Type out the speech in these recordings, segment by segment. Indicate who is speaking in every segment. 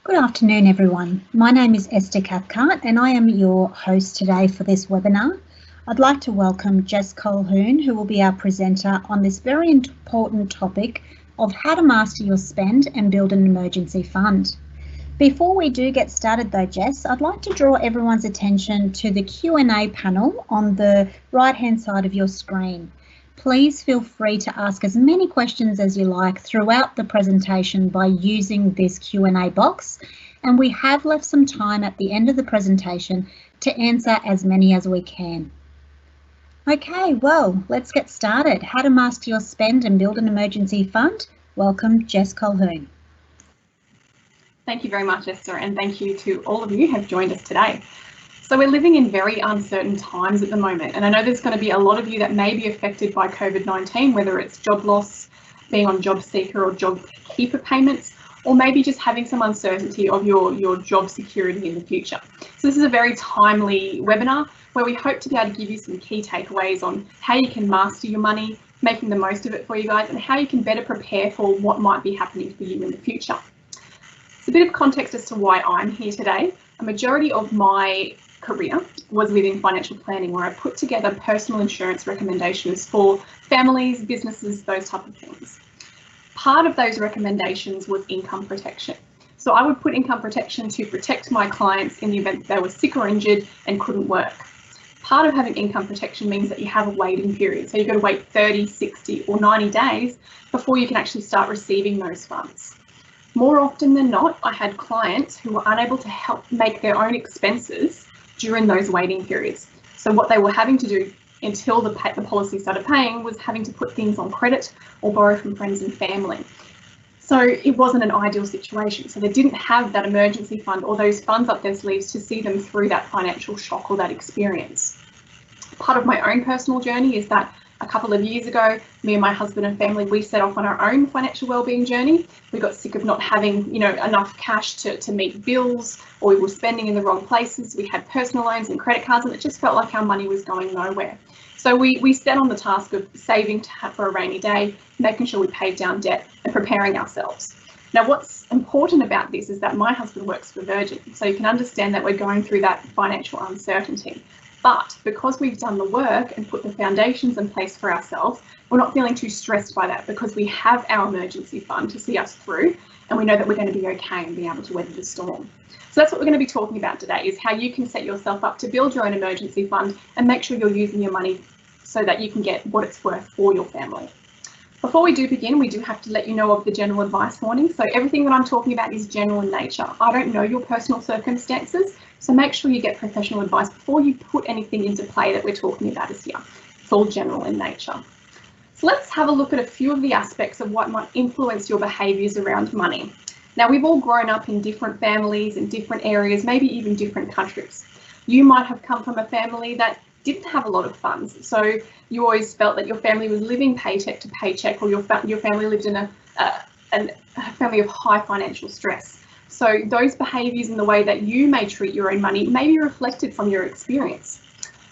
Speaker 1: Good afternoon, everyone. My name is Esther Cathcart and I am your host today for this webinar. I'd like to welcome Jess Colquhoun, who will be our presenter on this very important topic of how to master your spend and build an emergency fund. Before we do get started though, Jess, I'd like to draw everyone's attention to the Q&A panel on the right-hand side of your screen. Please feel free to ask as many questions as you like throughout the presentation by using this Q&A box, and we have left some time at the end of the presentation to answer as many as we can. Okay, well, let's get started. How to master your spend and build an emergency fund. Welcome, Jess Colquhoun.
Speaker 2: Thank you very much, Esther, and thank you to all of you who have joined us today. So we're living in very uncertain times at the moment, and I know there's going to be a lot of you that may be affected by COVID-19, whether it's job loss, being on job seeker or job keeper payments, or maybe just having some uncertainty of your job security in the future. So this is a very timely webinar where we hope to be able to give you some key takeaways on how you can master your money, making the most of it for you guys, and how you can better prepare for what might be happening for you in the future. So a bit of context as to why I'm here today. A majority of my career was within financial planning, where I put together personal insurance recommendations for families, businesses, those type of things. Part of those recommendations was income protection. So I would put income protection to protect my clients in the event that they were sick or injured and couldn't work. Part of having income protection means that you have a waiting period. So you've got to wait 30, 60 or 90 days before you can actually start receiving those funds. More often than not, I had clients who were unable to help make their own expenses during those waiting periods. So what they were having to do until the policy started paying was having to put things on credit or borrow from friends and family. So it wasn't an ideal situation. So they didn't have that emergency fund or those funds up their sleeves to see them through that financial shock or that experience. Part of my own personal journey is that a couple of years ago, me and my husband and family, we set off on our own financial wellbeing journey. We got sick of not having, enough cash to meet bills, or we were spending in the wrong places. We had personal loans and credit cards, and it just felt like our money was going nowhere. So we set on the task of saving for a rainy day, making sure we paid down debt and preparing ourselves. Now, what's important about this is that my husband works for Virgin, so you can understand that we're going through that financial uncertainty. But because we've done the work and put the foundations in place for ourselves, we're not feeling too stressed by that because we have our emergency fund to see us through, and we know that we're going to be okay and be able to weather the storm. So that's what we're going to be talking about today, is how you can set yourself up to build your own emergency fund and make sure you're using your money so that you can get what it's worth for your family. Before we do begin, we do have to let you know of the general advice warning. So everything that I'm talking about is general in nature. I don't know your personal circumstances, so make sure you get professional advice before you put anything into play that we're talking about this year. It's all general in nature. So let's have a look at a few of the aspects of what might influence your behaviours around money. Now, we've all grown up in different families in different areas, maybe even different countries. You might have come from a family that didn't have a lot of funds, so you always felt that your family was living paycheck to paycheck, or your family lived in a family of high financial stress. So those behaviours and the way that you may treat your own money may be reflected from your experience.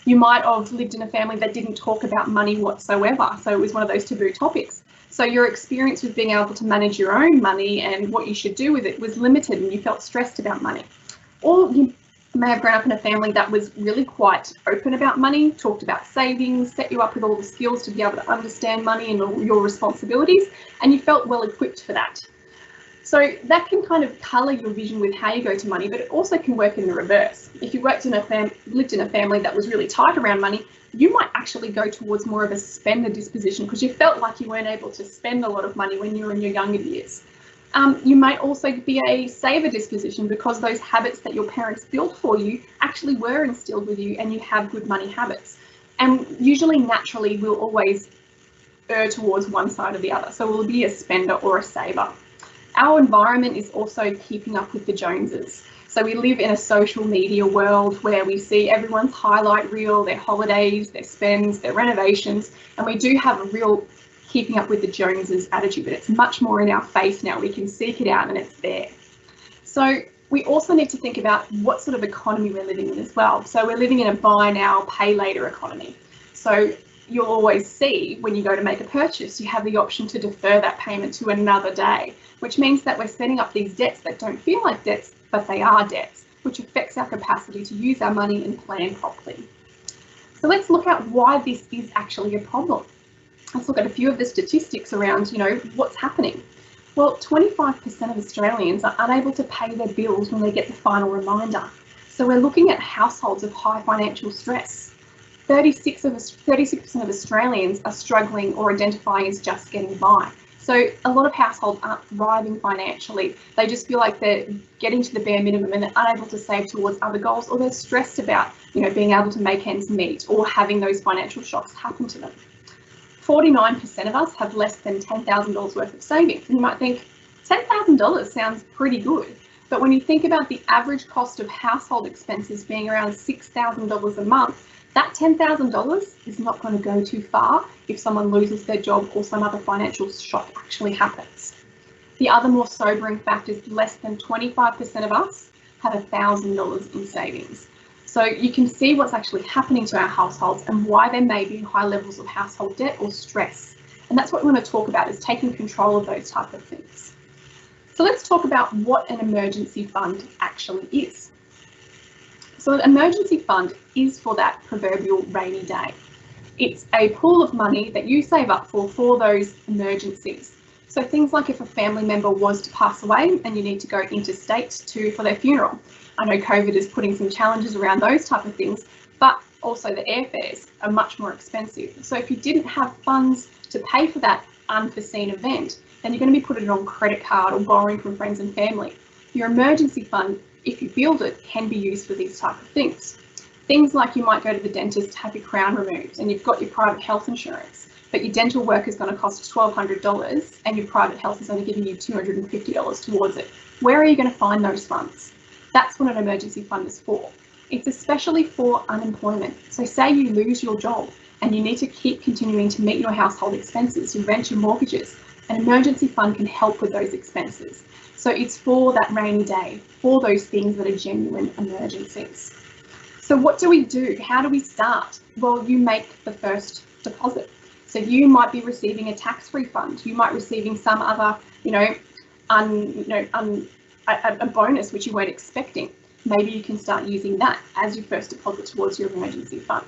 Speaker 2: You might have lived in a family that didn't talk about money whatsoever, so it was one of those taboo topics. So your experience with being able to manage your own money and what you should do with it was limited, and you felt stressed about money. Or you may have grown up in a family that was really quite open about money, talked about savings, set you up with all the skills to be able to understand money and all your responsibilities, and you felt well equipped for that. So that can kind of colour your vision with how you go to money, but it also can work in the reverse. If you lived in a family that was really tight around money, you might actually go towards more of a spender disposition because you felt like you weren't able to spend a lot of money when you were in your younger years. You might also be a saver disposition because those habits that your parents built for you actually were instilled with you, and you have good money habits. And usually, naturally, we'll always err towards one side or the other. So we'll be a spender or a saver. Our environment is also keeping up with the Joneses. So we live in a social media world where we see everyone's highlight reel, their holidays, their spends, their renovations, and we do have a real keeping up with the Joneses attitude, but it's much more in our face now. We can seek it out and it's there. So we also need to think about what sort of economy we're living in as well. So we're living in a buy now, pay later economy. So you'll always see when you go to make a purchase, you have the option to defer that payment to another day, which means that we're setting up these debts that don't feel like debts, but they are debts, which affects our capacity to use our money and plan properly. So let's look at why this is actually a problem. Let's look at a few of the statistics around, what's happening. Well, 25% of Australians are unable to pay their bills when they get the final reminder. So we're looking at households of high financial stress. 36% of Australians are struggling or identifying as just getting by. So a lot of households aren't thriving financially. They just feel like they're getting to the bare minimum and they're unable to save towards other goals, or they're stressed about, being able to make ends meet or having those financial shocks happen to them. 49% of us have less than $10,000 worth of savings. And you might think, $10,000 sounds pretty good. But when you think about the average cost of household expenses being around $6,000 a month, that $10,000 is not going to go too far if someone loses their job or some other financial shock actually happens. The other more sobering fact is less than 25% of us have $1,000 in savings. So you can see what's actually happening to our households and why there may be high levels of household debt or stress. And that's what we want to talk about, is taking control of those type of things. So let's talk about what an emergency fund actually is. So an emergency fund is for that proverbial rainy day. It's a pool of money that you save up for those emergencies. So things like if a family member was to pass away and you need to go interstate for their funeral. I know COVID is putting some challenges around those type of things, but also the airfares are much more expensive. So if you didn't have funds to pay for that unforeseen event, then you're going to be putting it on credit card or borrowing from friends and family. Your emergency fund, if you build it, can be used for these type of things. Things like you might go to the dentist to have your crown removed and you've got your private health insurance, but your dental work is going to cost $1,200 and your private health is only giving you $250 towards it. Where are you going to find those funds? That's what an emergency fund is for. It's especially for unemployment. So say you lose your job and you need to keep continuing to meet your household expenses, your rent, your mortgages. An emergency fund can help with those expenses. So it's for that rainy day, for those things that are genuine emergencies. So what do we do? How do we start? Well, you make the first deposit. So you might be receiving a tax refund. You might be receiving some other, a bonus which you weren't expecting. Maybe you can start using that as your first deposit towards your emergency fund.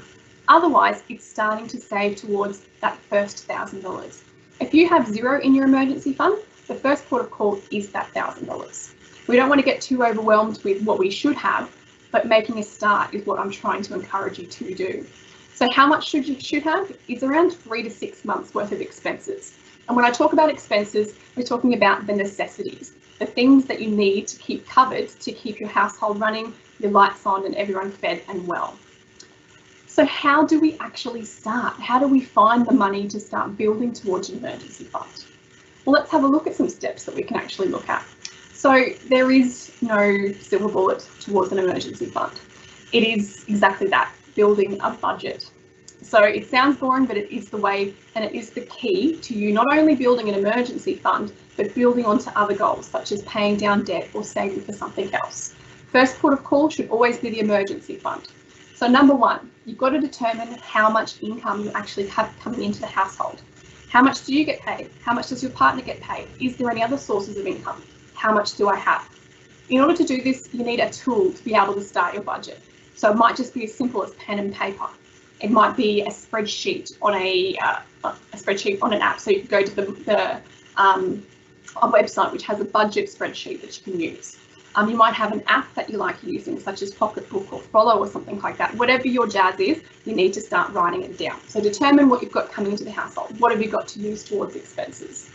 Speaker 2: Otherwise, it's starting to save towards that first $1,000. If you have zero in your emergency fund, the first port of call is that $1,000. We don't want to get too overwhelmed with what we should have, but making a start is what I'm trying to encourage you to do. So how much should you have? It's around 3 to 6 months worth of expenses. And when I talk about expenses, we're talking about the necessities, the things that you need to keep covered to keep your household running, your lights on and everyone fed and well. So how do we actually start? How do we find the money to start building towards an emergency fund? Well, let's have a look at some steps that we can actually look at. So there is no silver bullet towards an emergency fund. It is exactly that, building a budget. So it sounds boring, but it is the way, and it is the key to you not only building an emergency fund, but building onto other goals, such as paying down debt or saving for something else. First port of call should always be the emergency fund. So number one, you've got to determine how much income you actually have coming into the household. How much do you get paid? How much does your partner get paid? Is there any other sources of income? How much do I have? In order to do this, you need a tool to be able to start your budget. So it might just be as simple as pen and paper. It might be a spreadsheet on an app. So you can go to a website which has a budget spreadsheet that you can use. You might have an app that you like using, such as Pocketbook or Follow or something like that. Whatever your jazz is, you need to start writing it down. So determine what you've got coming into the household. What have you got to use towards expenses?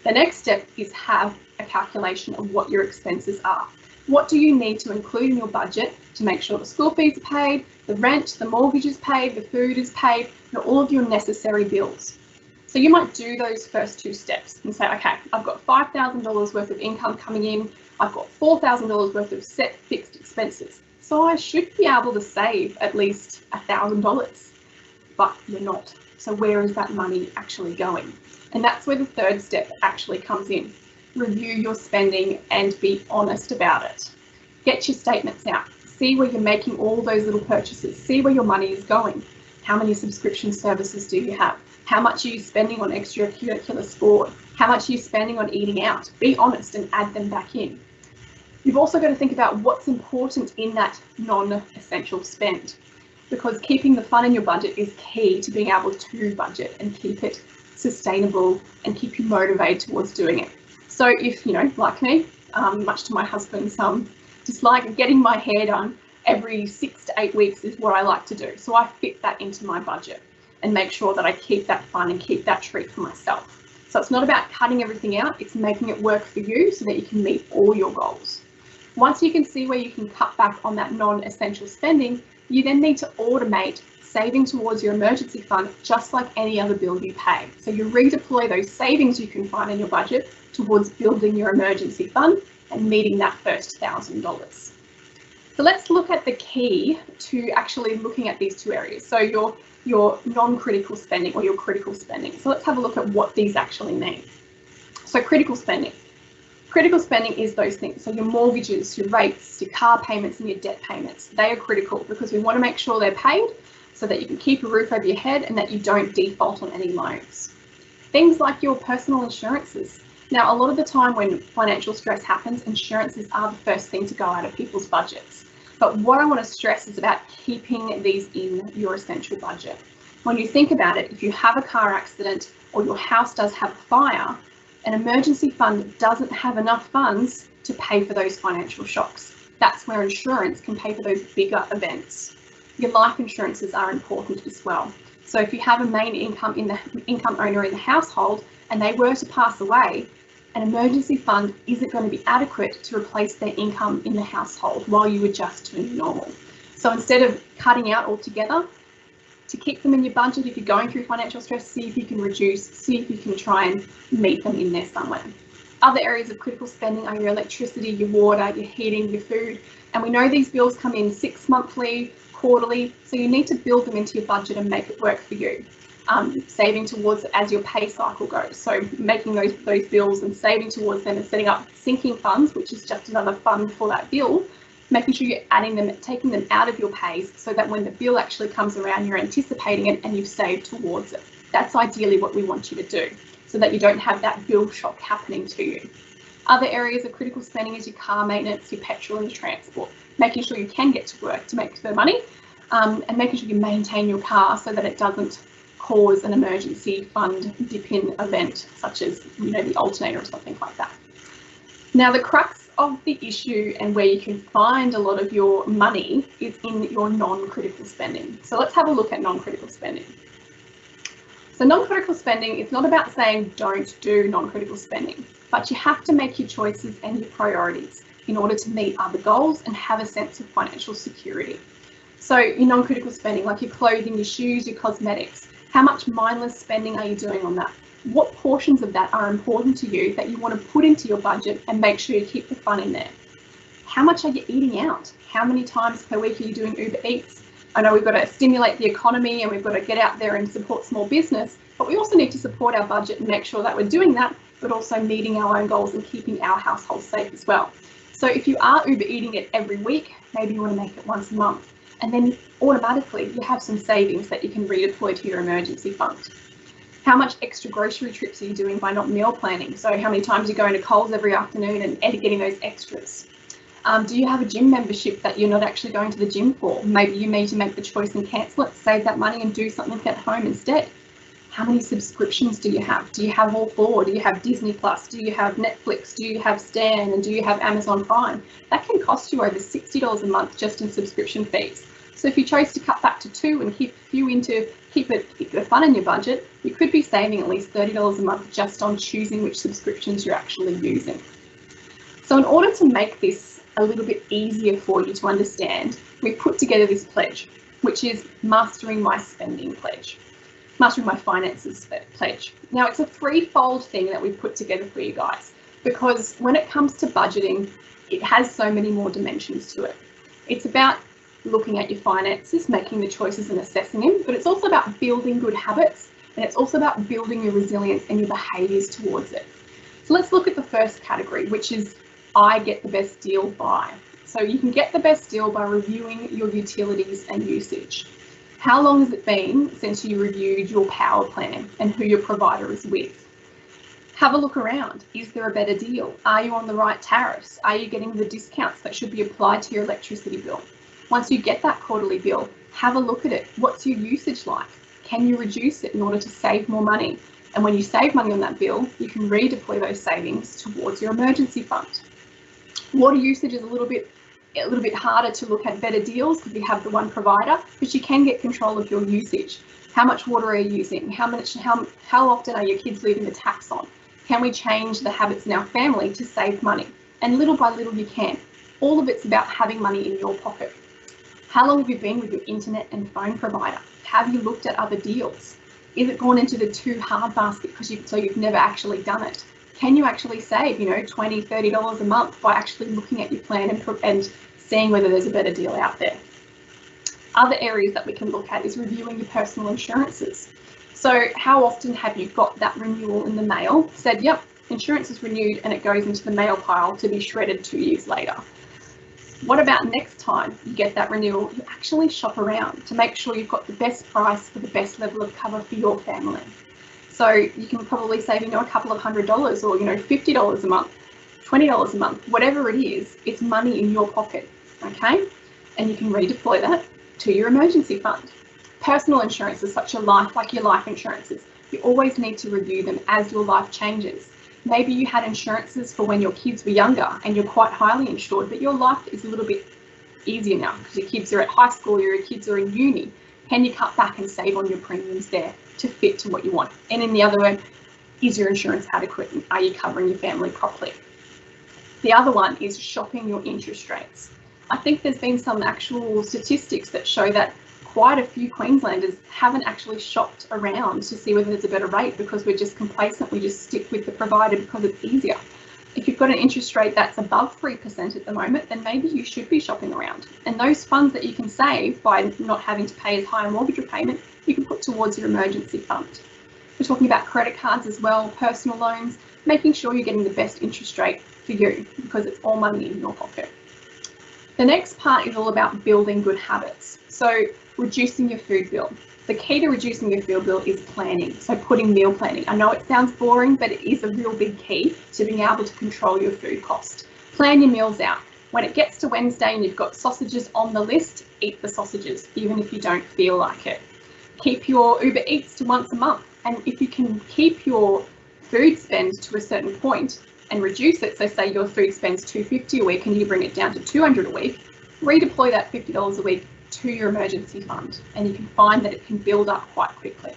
Speaker 2: The next step is have a calculation of what your expenses are. What do you need to include in your budget to make sure the school fees are paid, the rent, the mortgage is paid, the food is paid, and all of your necessary bills? So you might do those first two steps and say, okay, I've got $5,000 worth of income coming in. I've got $4,000 worth of set fixed expenses. So I should be able to save at least $1,000, but you're not. So where is that money actually going? And that's where the third step actually comes in. Review your spending and be honest about it. Get your statements out. See where you're making all those little purchases. See where your money is going. How many subscription services do you have? How much are you spending on extracurricular sport? How much are you spending on eating out? Be honest and add them back in. You've also got to think about what's important in that non-essential spend, because keeping the fun in your budget is key to being able to budget and keep it sustainable and keep you motivated towards doing it. So if, like me, much to my husband's dislike, getting my hair done every 6 to 8 weeks is what I like to do. So I fit that into my budget and make sure that I keep that fun and keep that treat for myself. So it's not about cutting everything out, it's making it work for you so that you can meet all your goals. Once you can see where you can cut back on that non-essential spending, you then need to automate saving towards your emergency fund, just like any other bill you pay. So you redeploy those savings you can find in your budget towards building your emergency fund and meeting that first $1,000. So let's look at the key to actually looking at these two areas. So your non-critical spending or your critical spending. So let's have a look at what these actually mean. So critical spending. Critical spending is those things. So your mortgages, your rates, your car payments and your debt payments, they are critical because we want to make sure they're paid so that you can keep a roof over your head and that you don't default on any loans. Things like your personal insurances. Now, a lot of the time when financial stress happens, insurances are the first thing to go out of people's budgets. But what I want to stress is about keeping these in your essential budget. When you think about it, if you have a car accident or your house does have a fire, an emergency fund doesn't have enough funds to pay for those financial shocks. That's where insurance can pay for those bigger events. Your life insurances are important as well. So if you have a main income owner in the household and they were to pass away, an emergency fund isn't going to be adequate to replace their income in the household while you adjust to normal. So instead of cutting out altogether, to keep them in your budget, if you're going through financial stress, see if you can reduce, see if you can try and meet them in there somewhere. Other areas of critical spending are your electricity, your water, your heating, your food. And we know these bills come in 6 monthly, quarterly, so you need to build them into your budget and make it work for you. Saving towards it as your pay cycle goes. So making those bills and saving towards them and setting up sinking funds, which is just another fund for that bill, making sure you're adding them, taking them out of your pays so that when the bill actually comes around, you're anticipating it and you've saved towards it. That's ideally what we want you to do so that you don't have that bill shock happening to you. Other areas of critical spending is your car maintenance, your petrol and your transport, making sure you can get to work to make the money and making sure you maintain your car so that it doesn't cause an emergency fund dip-in event such as the alternator or something like that. Now the crux of the issue and where you can find a lot of your money is in your non-critical spending. So let's have a look at non-critical spending. So non-critical spending, it's not about saying don't do non-critical spending, but you have to make your choices and your priorities in order to meet other goals and have a sense of financial security. So your non-critical spending, like your clothing, your shoes, your cosmetics, how much mindless spending are you doing on that? What portions of that are important to you that you want to put into your budget and make sure you keep the fun in there? How much are you eating out? How many times per week are you doing Uber Eats? I know we've got to stimulate the economy and we've got to get out there and support small business, but we also need to support our budget and make sure that we're doing that, but also meeting our own goals and keeping our household safe as well. So if you are Uber eating it every week, maybe you want to make it once a month, and then automatically you have some savings that you can redeploy to your emergency fund. How much extra grocery trips are you doing by not meal planning? So how many times are you going to Coles every afternoon and getting those extras? Do you have a gym membership that you're not actually going to the gym for? Maybe you need to make the choice and cancel it, save that money and do something at home instead. How many subscriptions do you have? Do you have all 4? Do you have Disney Plus? Do you have Netflix? Do you have Stan? And do you have Amazon Prime? That can cost you over $60 a month just in subscription fees. So if you chose to cut back to 2 and keep the fun in your budget, you could be saving at least $30 a month just on choosing which subscriptions you're actually using. So in order to make this a little bit easier for you to understand, we've put together this pledge, which is Mastering My Spending Pledge. Mastering My Finances Pledge. Now it's a threefold thing that we've put together for you guys, because when it comes to budgeting, it has so many more dimensions to it. It's about looking at your finances, making the choices and assessing them, but it's also about building good habits, and it's also about building your resilience and your behaviours towards it. So let's look at the first category, which is I get the best deal by. So you can get the best deal by reviewing your utilities and usage. How long has it been since you reviewed your power plan and who your provider is with? Have a look around. Is there a better deal? Are you on the right tariffs? Are you getting the discounts that should be applied to your electricity bill? Once you get that quarterly bill, have a look at it. What's your usage like? Can you reduce it in order to save more money? And when you save money on that bill, you can redeploy those savings towards your emergency fund. Water usage is a little bit harder to look at better deals because you have the one provider, but you can get control of your usage. How much water are you using? How often are your kids leaving the taps on? Can we change the habits in our family to save money? And little by little you can. All of it's about having money in your pocket. How long have you been with your internet and phone provider? Have you looked at other deals? Is it gone into the too hard basket so you've never actually done it? Can you actually save, $20, $30 a month by actually looking at your plan and seeing whether there's a better deal out there? Other areas that we can look at is reviewing your personal insurances. So how often have you got that renewal in the mail, said, yep, insurance is renewed, and it goes into the mail pile to be shredded 2 years later? What about next time you get that renewal, you actually shop around to make sure you've got the best price for the best level of cover for your family? So you can probably save, a couple of $100 or, $50 a month, $20 a month, whatever it is, it's money in your pocket, okay? And you can redeploy that to your emergency fund. Personal insurance is such a life, like your life insurances. You always need to review them as your life changes. Maybe you had insurances for when your kids were younger and you're quite highly insured, but your life is a little bit easier now because your kids are at high school, your kids are in uni. Can you cut back and save on your premiums there to fit to what you want? And in the other way, is your insurance adequate and are you covering your family properly? The other one is shopping your interest rates. I think there's been some actual statistics that show that quite a few Queenslanders haven't actually shopped around to see whether there's a better rate because we're just complacent. We just stick with the provider because it's easier. If you've got an interest rate that's above 3% at the moment, then maybe you should be shopping around. And those funds that you can save by not having to pay as high a mortgage repayment, you can put towards your emergency fund. We're talking about credit cards as well, personal loans, making sure you're getting the best interest rate for you because it's all money in your pocket. The next part is all about building good habits. So reducing your food bill. The key to reducing your food bill is planning. So putting meal planning. I know it sounds boring, but it is a real big key to being able to control your food cost. Plan your meals out. When it gets to Wednesday and you've got sausages on the list, eat the sausages, even if you don't feel like it. Keep your Uber Eats to once a month. And if you can keep your food spend to a certain point and reduce it, so say your food spend's $250 a week and you bring it down to $200 a week, redeploy that $50 a week to your emergency fund, and you can find that it can build up quite quickly.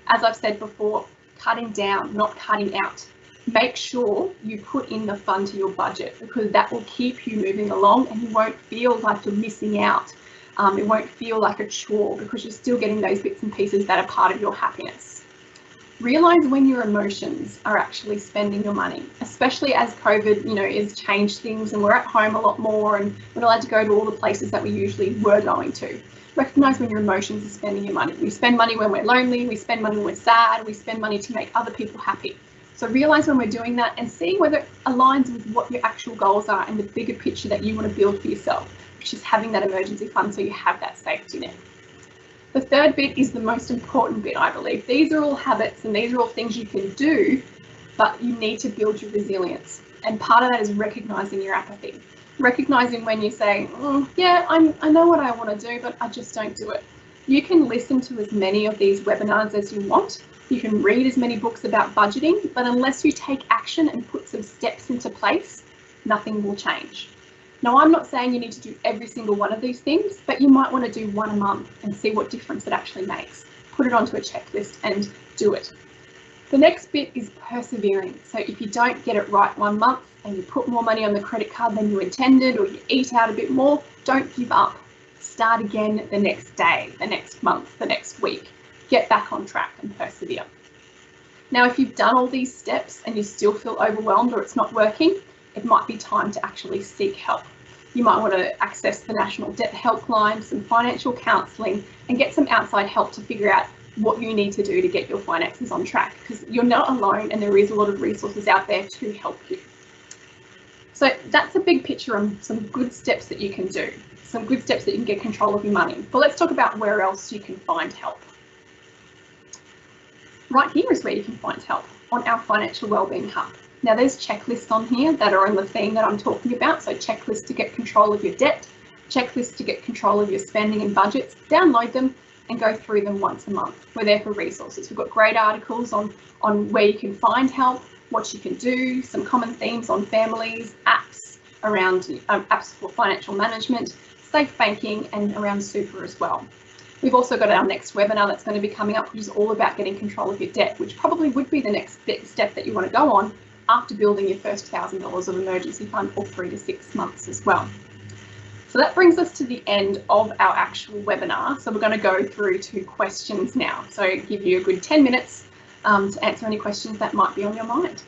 Speaker 2: As I've said before, cutting down, not cutting out. Make sure you put in the fund to your budget because that will keep you moving along and you won't feel like you're missing out. It won't feel like a chore because you're still getting those bits and pieces that are part of your happiness. Realize when your emotions are actually spending your money, especially as COVID, has changed things and we're at home a lot more and we're not allowed to go to all the places that we usually were going to. Recognize when your emotions are spending your money. We spend money when we're lonely, we spend money when we're sad, we spend money to make other people happy. So realize when we're doing that and see whether it aligns with what your actual goals are and the bigger picture that you want to build for yourself, which is having that emergency fund so you have that safety net. The third bit is the most important bit, I believe. These are all habits and these are all things you can do, but you need to build your resilience. And part of that is recognizing your apathy. Recognizing when you say, yeah, I know what I want to do, but I just don't do it. You can listen to as many of these webinars as you want. You can read as many books about budgeting, but unless you take action and put some steps into place, nothing will change. Now, I'm not saying you need to do every single one of these things, but you might want to do one a month and see what difference it actually makes. Put it onto a checklist and do it. The next bit is persevering. So if you don't get it right one month and you put more money on the credit card than you intended, or you eat out a bit more, don't give up. Start again the next day, the next month, the next week. Get back on track and persevere. Now, if you've done all these steps and you still feel overwhelmed or it's not working, it might be time to actually seek help. You might want to access the National Debt Helpline, some financial counselling, and get some outside help to figure out what you need to do to get your finances on track, because you're not alone and there is a lot of resources out there to help you. So that's a big picture on some good steps that you can do, some good steps that you can get control of your money. But let's talk about where else you can find help. Right here is where you can find help, on our Financial Wellbeing Hub. Now there's checklists on here that are on the theme that I'm talking about. So checklists to get control of your debt, checklists to get control of your spending and budgets. Download them and go through them once a month. We're there for resources. We've got great articles on where you can find help, what you can do, some common themes on families, apps around apps for financial management, safe banking, and around super as well. We've also got our next webinar that's going to be coming up, which is all about getting control of your debt, which probably would be the next step that you want to go on after building your first $1,000 of emergency fund for 3 to 6 months as well. So that brings us to the end of our actual webinar. So we're going to go through to questions now. So give you a good 10 minutes to answer any questions that might be on your mind.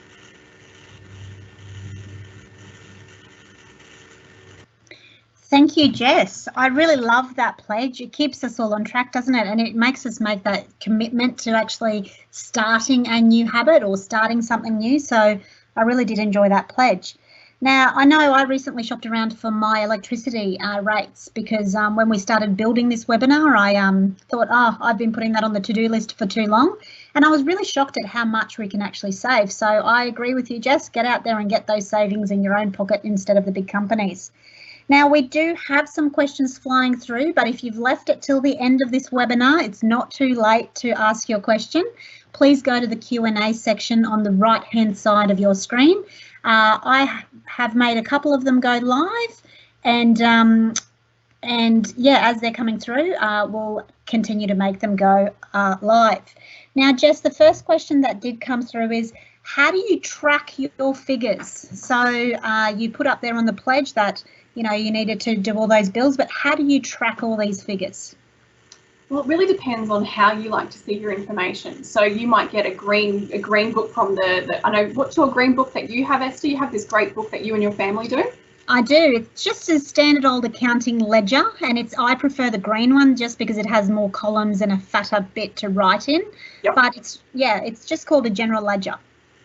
Speaker 1: Thank you, Jess. I really love that pledge. It keeps us all on track, doesn't it? And it makes us make that commitment to actually starting a new habit or starting something new. So I really did enjoy that pledge. Now, I know I recently shopped around for my electricity rates because when we started building this webinar, I thought, oh, I've been putting that on the to-do list for too long. And I was really shocked at how much we can actually save. So I agree with you, Jess. Get out there and get those savings in your own pocket instead of the big companies. Now, we do have some questions flying through, but if you've left it till the end of this webinar, it's not too late to ask your question. Please go to the Q&A section on the right-hand side of your screen. I have made a couple of them go live, and yeah, as they're coming through, we'll continue to make them go live. Now, Jess, the first question that did come through is, how do you track your figures? So you put up there on the pledge that you needed to do all those bills, but how do you track all these figures?
Speaker 2: Well, it really depends on how you like to see your information. So you might get a green book from I know, what's your green book that you have, Esther? You have this great book that you and your family do?
Speaker 1: I do. It's just a standard old accounting ledger, and I prefer the green one just because it has more columns and a fatter bit to write in. Yep. But it's just called a general ledger.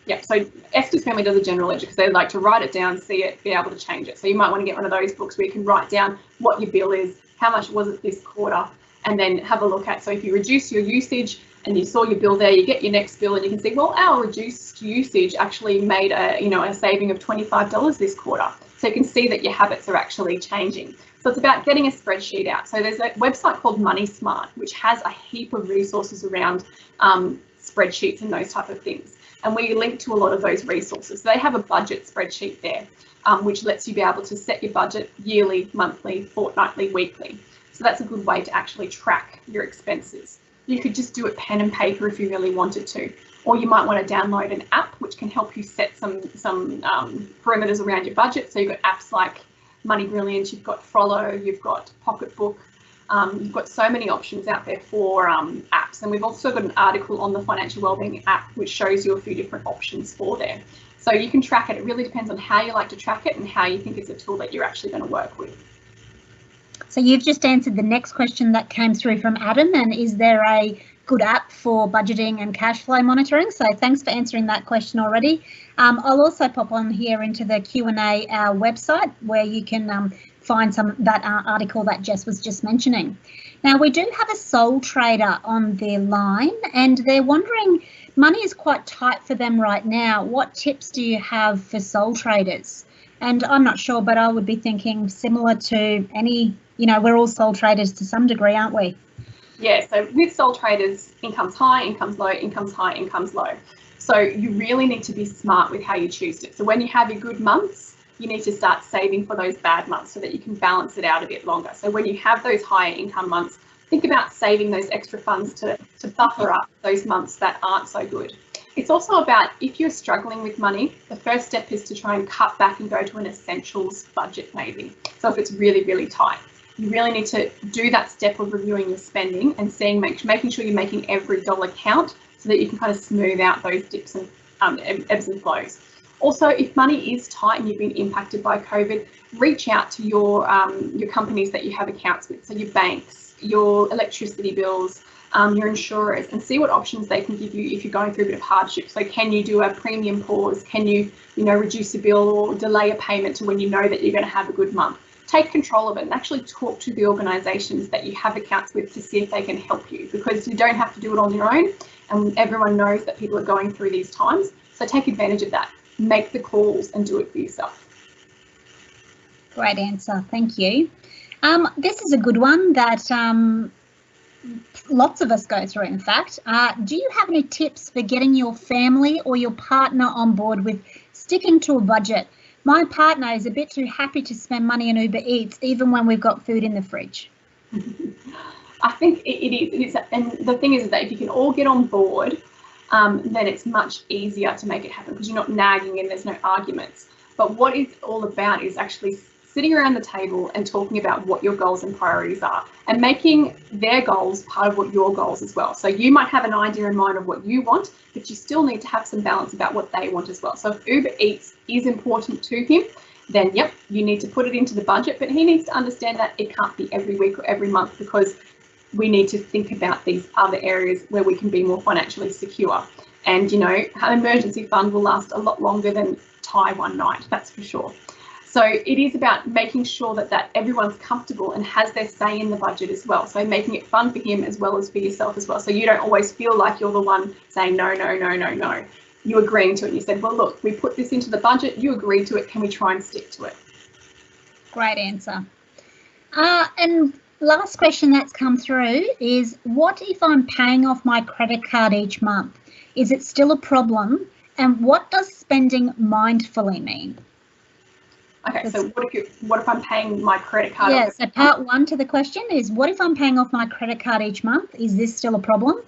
Speaker 2: Yeah, so Esther's family does a general ledger because they like to write it down, see it, be able to change it. So you might want to get one of those books where you can write down what your bill is, how much was it this quarter, and then have a look at. So if you reduce your usage and you saw your bill there, you get your next bill and you can see, well, our reduced usage actually made a saving of $25 this quarter. So you can see that your habits are actually changing. So it's about getting a spreadsheet out. So there's a website called Money Smart, which has a heap of resources around spreadsheets and those type of things. And we link to a lot of those resources. So they have a budget spreadsheet there, which lets you be able to set your budget yearly, monthly, fortnightly, weekly. So that's a good way to actually track your expenses. You could just do it pen and paper if you really wanted to, or you might want to download an app which can help you set some parameters around your budget. So you've got apps like Money Brilliant, you've got Frollo, you've got Pocketbook. You've got so many options out there for apps, and we've also got an article on the Financial Wellbeing app which shows you a few different options for there. So you can track it. It really depends on how you like to track it and how you think it's a tool that you're actually going to work with.
Speaker 1: So you've just answered the next question that came through from Adam, and is there a good app for budgeting and cash flow monitoring? So thanks for answering that question already. I'll also pop on here into the Q&A website where you can find that article that Jess was just mentioning. Now, we do have a sole trader on their line, and they're wondering, money is quite tight for them right now. What tips do you have for sole traders? And I'm not sure, but I would be thinking similar to any, we're all sole traders to some degree, aren't we?
Speaker 2: Yeah, so with sole traders, income's high, income's low, income's high, income's low. So you really need to be smart with how you choose it. So when you have your good months, you need to start saving for those bad months so that you can balance it out a bit longer. So when you have those higher income months, think about saving those extra funds to buffer up those months that aren't so good. It's also about, if you're struggling with money, the first step is to try and cut back and go to an essentials budget maybe. So if it's really, really tight, you really need to do that step of reviewing your spending and making sure you're making every dollar count so that you can kind of smooth out those dips and ebbs and flows. Also, if money is tight and you've been impacted by COVID, reach out to your companies that you have accounts with, so your banks, your electricity bills, your insurers, and see what options they can give you if you're going through a bit of hardship. So can you do a premium pause? Can you, reduce a bill or delay a payment to when you know that you're going to have a good month? Take control of it and actually talk to the organisations that you have accounts with to see if they can help you, because you don't have to do it on your own, and everyone knows that people are going through these times. So take advantage of that. Make the calls and do it for yourself.
Speaker 1: Great answer, thank you. This is a good one that lots of us go through, in fact. Do you have any tips for getting your family or your partner on board with sticking to a budget? My partner is a bit too happy to spend money on Uber Eats, even when we've got food in the fridge.
Speaker 2: I think it is. And the thing is that if you can all get on board, then it's much easier to make it happen, because you're not nagging and there's no arguments. But what it's all about is actually sitting around the table and talking about what your goals and priorities are, and making their goals part of what your goals as well. So you might have an idea in mind of what you want, but you still need to have some balance about what they want as well. So if Uber Eats is important to him, then yep, you need to put it into the budget, but he needs to understand that it can't be every week or every month, because we need to think about these other areas where we can be more financially secure. And an emergency fund will last a lot longer than tie one night, that's for sure. So it is about making sure that everyone's comfortable and has their say in the budget as well. So making it fun for him as well as for yourself as well. So you don't always feel like you're the one saying no, no, no, no, no. You agreeing to it. You said, well, look, we put this into the budget. You agreed to it. Can we try and stick to it?
Speaker 1: Great answer. And last question that's come through is, what if I'm paying off my credit card each month? Is it still a problem? And what does spending mindfully mean?
Speaker 2: Okay, so what if I'm paying my credit card?
Speaker 1: Yeah, so part one to the question is, what if I'm paying off my credit card each month? Is this still a problem?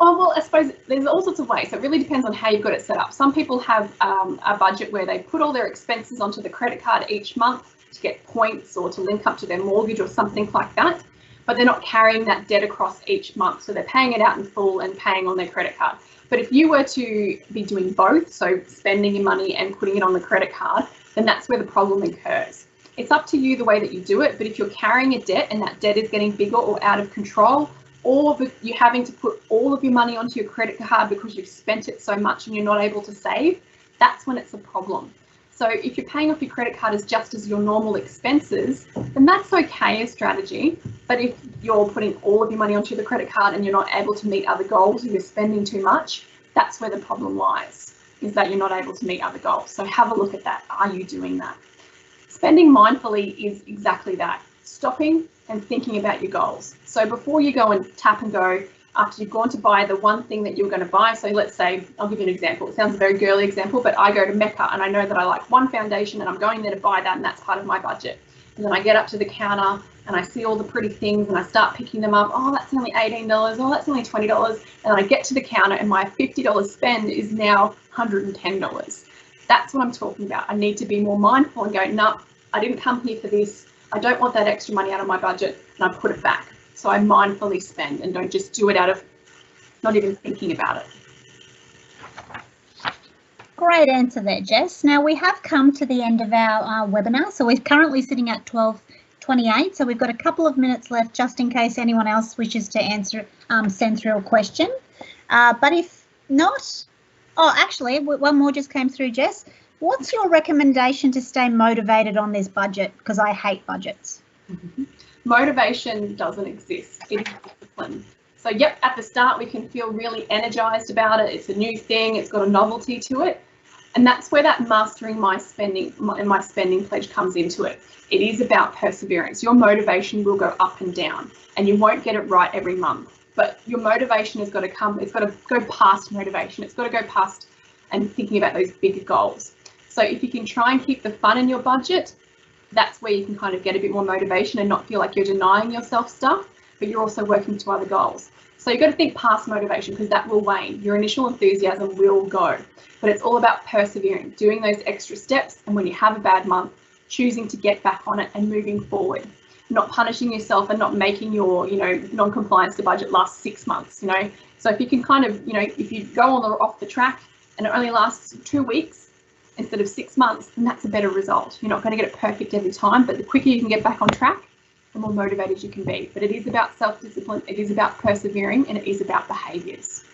Speaker 2: Oh, well, I suppose there's all sorts of ways. So it really depends on how you've got it set up. Some people have a budget where they put all their expenses onto the credit card each month to get points or to link up to their mortgage or something like that, but they're not carrying that debt across each month. So they're paying it out in full and paying on their credit card. But if you were to be doing both, so spending your money and putting it on the credit card, then that's where the problem occurs. It's up to you the way that you do it, but if you're carrying a debt and that debt is getting bigger or out of control, or you're having to put all of your money onto your credit card because you've spent it so much and you're not able to save, that's when it's a problem. So if you're paying off your credit card as just as your normal expenses, then that's okay as strategy. But if you're putting all of your money onto the credit card and you're not able to meet other goals, or you're spending too much, that's where the problem lies, is that you're not able to meet other goals. So have a look at that. Are you doing that? Spending mindfully is exactly that. Stopping and thinking about your goals. So before you go and tap and go, after you've gone to buy the one thing that you're going to buy, so let's say, I'll give you an example. It sounds a very girly example, but I go to Mecca and I know that I like one foundation and I'm going there to buy that, and that's part of my budget. And then I get up to the counter and I see all the pretty things and I start picking them up. Oh, that's only $18. Oh, that's only $20. And I get to the counter and my $50 spend is now $110. That's what I'm talking about. I need to be more mindful and go, no, I didn't come here for this. I don't want that extra money out of my budget, and I put it back. So I mindfully spend and don't just do it out of not even thinking about it.
Speaker 1: Great answer there, Jess. Now we have come to the end of our webinar. So we're currently sitting at 12:28. So we've got a couple of minutes left just in case anyone else wishes to answer, send through a question. But if not, oh, actually, one more just came through, Jess. What's your recommendation to stay motivated on this budget? Because I hate budgets.
Speaker 2: Motivation doesn't exist. It is discipline. So yep, at the start we can feel really energized about it. It's a new thing. It's got a novelty to it. And that's where that mastering my spending pledge comes into it. It is about perseverance. Your motivation will go up and down and you won't get it right every month. But your motivation has got to come, it's got to go past motivation. It's got to go past and thinking about those bigger goals. So if you can try and keep the fun in your budget, that's where you can kind of get a bit more motivation and not feel like you're denying yourself stuff, but you're also working to other goals. So you've got to think past motivation, because that will wane. Your initial enthusiasm will go, but it's all about persevering, doing those extra steps. And when you have a bad month, choosing to get back on it and moving forward, not punishing yourself and not making your, non-compliance to budget last 6 months, So if you can kind of, if you go off the track and it only lasts 2 weeks, instead of 6 months, then that's a better result. You're not going to get it perfect every time, but the quicker you can get back on track, the more motivated you can be. But it is about self-discipline, it is about persevering, and it is about behaviours.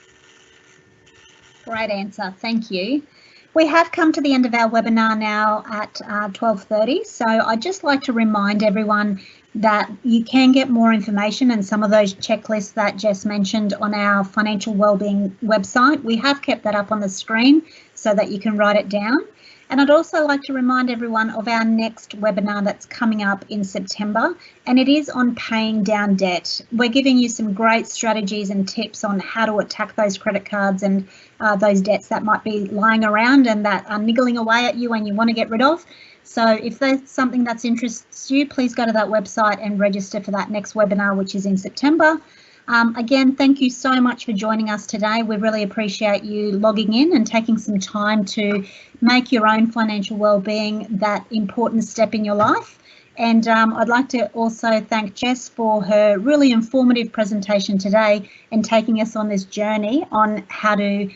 Speaker 1: Great answer, thank you. We have come to the end of our webinar now at 12:30, so I'd just like to remind everyone that you can get more information and some of those checklists that Jess mentioned on our financial wellbeing website. We have kept that up on the screen so that you can write it down. And I'd also like to remind everyone of our next webinar that's coming up in September, and it is on paying down debt. We're giving you some great strategies and tips on how to attack those credit cards and those debts that might be lying around and that are niggling away at you and you want to get rid of. So if there's something that interests you, please go to that website and register for that next webinar, which is in September. Again, thank you so much for joining us today. We really appreciate you logging in and taking some time to make your own financial wellbeing that important step in your life. And I'd like to also thank Jess for her really informative presentation today and taking us on this journey on how to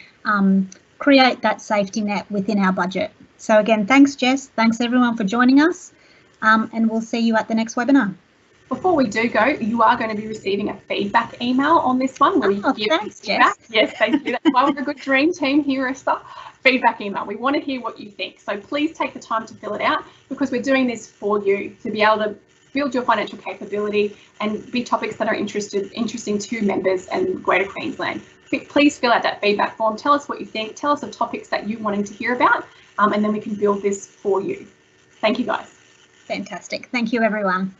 Speaker 1: create that safety net within our budget. So again, thanks Jess, thanks everyone for joining us, and we'll see you at the next webinar.
Speaker 2: Before we do go, you are going to be receiving a feedback email on this one.
Speaker 1: Thanks, Jess.
Speaker 2: Yes, thank you. That's why we're a good dream team here, Esther. Feedback email. We want to hear what you think. So please take the time to fill it out, because we're doing this for you to be able to build your financial capability and be topics that are interesting to members and Greater Queensland. Please fill out that feedback form. Tell us what you think. Tell us the topics that you're wanting to hear about, and then we can build this for you. Thank you, guys.
Speaker 1: Fantastic. Thank you, everyone.